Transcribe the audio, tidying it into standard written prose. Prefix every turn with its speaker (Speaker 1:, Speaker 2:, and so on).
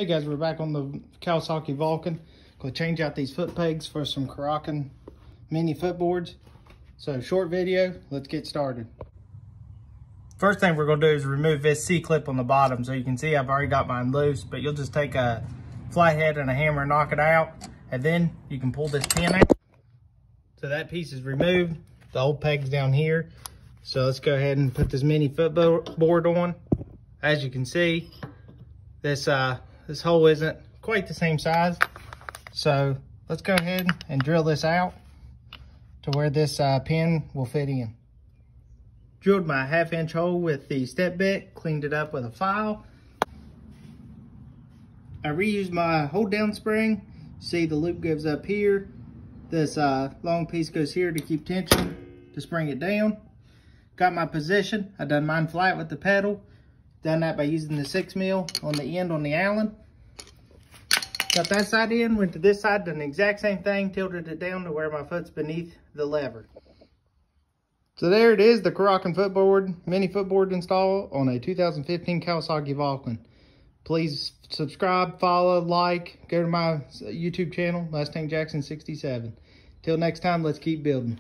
Speaker 1: Hey guys, we're back on the Kawasaki Vulcan. Gonna change out these foot pegs for some Kuryakyn mini footboards. So short video, let's get started. First thing we're gonna do is remove this C-clip on the bottom. So you can see I've already got mine loose, but you'll just take a flathead and a hammer and knock it out. And then you can pull this pin out. So that piece is removed. The old peg's down here. So let's go ahead and put this mini footboard on. As you can see, this hole isn't quite the same size. So let's go ahead and drill this out to where this pin will fit in. Drilled my 1/2-inch hole with the step bit, cleaned it up with a file. I reused my hold down spring. See, the loop goes up here. This long piece goes here to keep tension, to spring it down. Got my position. I done mine flat with the pedal. Done that by using the 6mm on the end on the Allen. Got that side in, went to this side, done the exact same thing, tilted it down to where my foot's beneath the lever. So there it is, the Kuryakyn footboard, mini footboard install on a 2015 Kawasaki Vulcan. Please subscribe, follow, like, go to my YouTube channel, Mustang Jackson 67. Till next time, let's keep building.